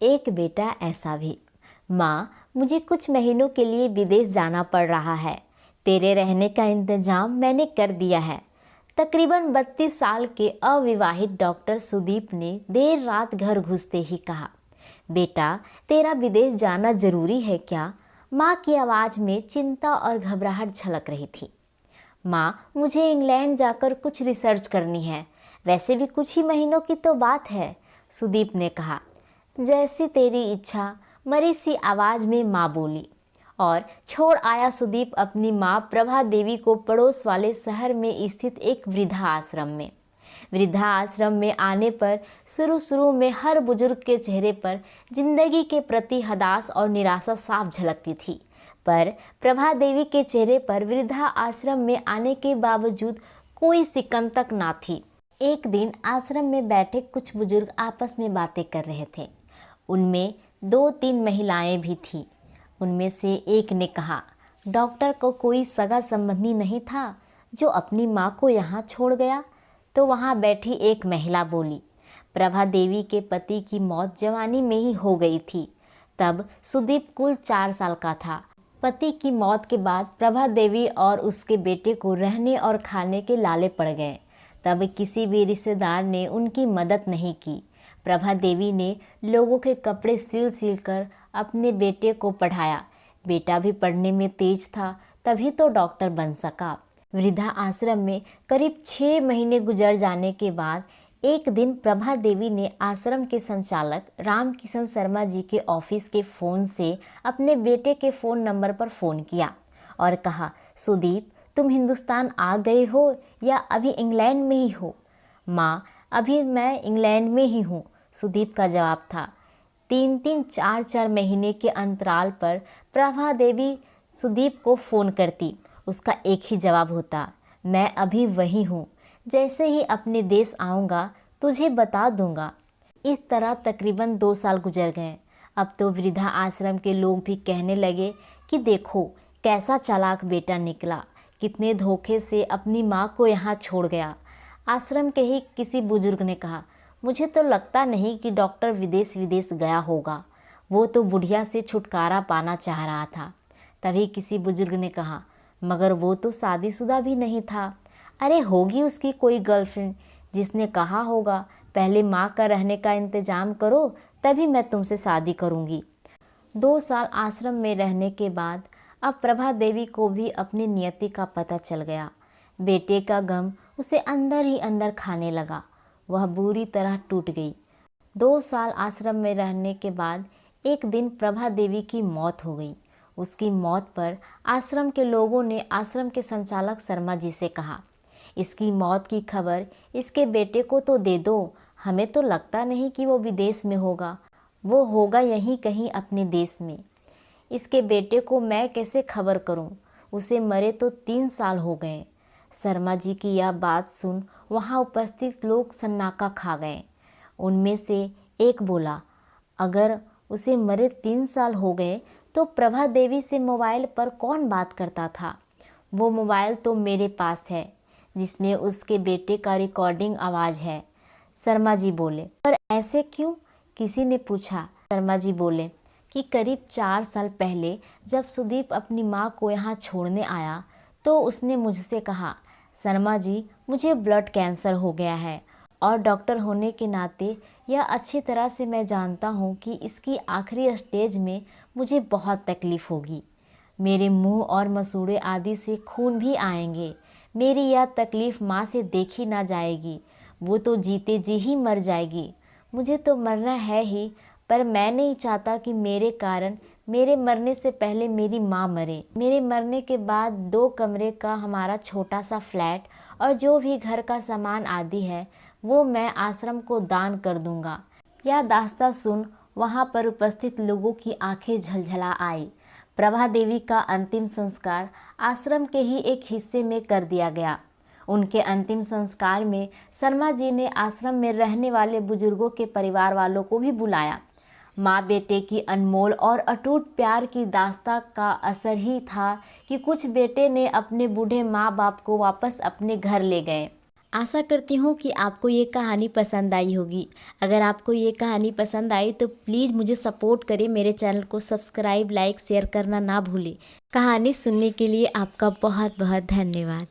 एक बेटा ऐसा भी। माँ, मुझे कुछ महीनों के लिए विदेश जाना पड़ रहा है। तेरे रहने का इंतजाम मैंने कर दिया है। तकरीबन 32 साल के अविवाहित डॉक्टर सुदीप ने देर रात घर घुसते ही कहा, बेटा, तेरा विदेश जाना जरूरी है क्या? माँ की आवाज़ में चिंता और घबराहट झलक रही थी। माँ, मुझे इंग्लैंड जाकर कुछ रिसर्च करनी है। वैसे भी कुछ ही महीनों की तो बात है, सुदीप ने कहा। जैसी तेरी इच्छा, मरी सी आवाज़ में माँ बोली। और छोड़ आया सुदीप अपनी माँ प्रभा देवी को पड़ोस वाले शहर में स्थित एक वृद्धा आश्रम में। वृद्धा आश्रम में आने पर शुरू में हर बुजुर्ग के चेहरे पर जिंदगी के प्रति हताश और निराशा साफ झलकती थी, पर प्रभा देवी के चेहरे पर वृद्धा आश्रम में आने के बावजूद कोई सिकन तक ना थी। एक दिन आश्रम में बैठे कुछ बुजुर्ग आपस में बातें कर रहे थे। उनमें 2-3 महिलाएं भी थीं। उनमें से एक ने कहा, डॉक्टर को कोई सगा संबंधी नहीं था जो अपनी माँ को यहाँ छोड़ गया? तो वहाँ बैठी एक महिला बोली, प्रभा देवी के पति की मौत जवानी में ही हो गई थी। तब सुदीप कुल 4 साल का था। पति की मौत के बाद प्रभा देवी और उसके बेटे को रहने और खाने के लाले पड़ गए। तब किसी भी रिश्तेदार ने उनकी मदद नहीं की। प्रभा देवी ने लोगों के कपड़े सिल कर अपने बेटे को पढ़ाया। बेटा भी पढ़ने में तेज था, तभी तो डॉक्टर बन सका। वृद्धा आश्रम में करीब 6 महीने गुजर जाने के बाद एक दिन प्रभा देवी ने आश्रम के संचालक रामकिशन शर्मा जी के ऑफिस के फ़ोन से अपने बेटे के फ़ोन नंबर पर फ़ोन किया और कहा, सुदीप, तुम हिंदुस्तान आ गए हो या अभी इंग्लैंड में ही हो? माँ, अभी मैं इंग्लैंड में ही हूँ, सुदीप का जवाब था। 3-3, 4-4 महीने के अंतराल पर प्रभा देवी सुदीप को फ़ोन करती। उसका एक ही जवाब होता, मैं अभी वही हूँ, जैसे ही अपने देश आऊँगा तुझे बता दूँगा। इस तरह तकरीबन 2 साल गुजर गए। अब तो वृद्धा आश्रम के लोग भी कहने लगे कि देखो कैसा चालाक बेटा निकला, कितने धोखे से अपनी माँ को यहाँ छोड़ गया। आश्रम के ही किसी बुजुर्ग ने कहा, मुझे तो लगता नहीं कि डॉक्टर विदेश गया होगा, वो तो बुढ़िया से छुटकारा पाना चाह रहा था। तभी किसी बुजुर्ग ने कहा, मगर वो तो शादीशुदा भी नहीं था। अरे होगी उसकी कोई गर्लफ्रेंड जिसने कहा होगा पहले माँ का रहने का इंतजाम करो, तभी मैं तुमसे शादी करूँगी। 2 साल आश्रम में रहने के बाद अब प्रभा देवी को भी अपनी नियति का पता चल गया। बेटे का गम उसे अंदर ही अंदर खाने लगा। वह बुरी तरह टूट गई। 2 साल आश्रम में रहने के बाद एक दिन प्रभा देवी की मौत हो गई। उसकी मौत पर आश्रम के लोगों ने आश्रम के संचालक शर्मा जी से कहा, इसकी मौत की खबर इसके बेटे को तो दे दो। हमें तो लगता नहीं कि वो विदेश में होगा, वो होगा यहीं कहीं अपने देश में। इसके बेटे को मैं कैसे खबर करूं? उसे मरे तो 3 साल हो गए। शर्मा जी की यह बात सुन वहां उपस्थित लोग सन्नाटा खा गए। उनमें से एक बोला, अगर उसे मरे 3 साल हो गए तो प्रभा देवी से मोबाइल पर कौन बात करता था? वो मोबाइल तो मेरे पास है जिसमें उसके बेटे का रिकॉर्डिंग आवाज़ है। शर्मा जी बोले, पर ऐसे क्यों? किसी ने पूछा। शर्मा जी बोले कि करीब 4 साल पहले जब सुदीप अपनी माँ को यहाँ छोड़ने आया तो उसने मुझसे कहा, शर्मा जी, मुझे ब्लड कैंसर हो गया है और डॉक्टर होने के नाते यह अच्छी तरह से मैं जानता हूँ कि इसकी आखिरी स्टेज में मुझे बहुत तकलीफ़ होगी। मेरे मुंह और मसूड़े आदि से खून भी आएंगे। मेरी यह तकलीफ़ माँ से देखी ना जाएगी, वो तो जीते जी ही मर जाएगी। मुझे तो मरना है ही, पर मैं नहीं चाहता कि मेरे कारण मेरे मरने से पहले मेरी माँ मरे। मेरे मरने के बाद 2 कमरे का हमारा छोटा सा फ्लैट और जो भी घर का सामान आदि है वो मैं आश्रम को दान कर दूंगा। यह दास्तां सुन वहाँ पर उपस्थित लोगों की आंखें झलझला आई। प्रभा देवी का अंतिम संस्कार आश्रम के ही एक हिस्से में कर दिया गया। उनके अंतिम संस्कार में शर्मा जी ने आश्रम में रहने वाले बुजुर्गों के परिवार वालों को भी बुलाया। माँ बेटे की अनमोल और अटूट प्यार की दास्तां का असर ही था कि कुछ बेटे ने अपने बूढ़े माँ बाप को वापस अपने घर ले गए। आशा करती हूँ कि आपको ये कहानी पसंद आई होगी। अगर आपको ये कहानी पसंद आई तो प्लीज़ मुझे सपोर्ट करें, मेरे चैनल को सब्सक्राइब, लाइक, शेयर करना ना भूलें। कहानी सुनने के लिए आपका बहुत बहुत धन्यवाद।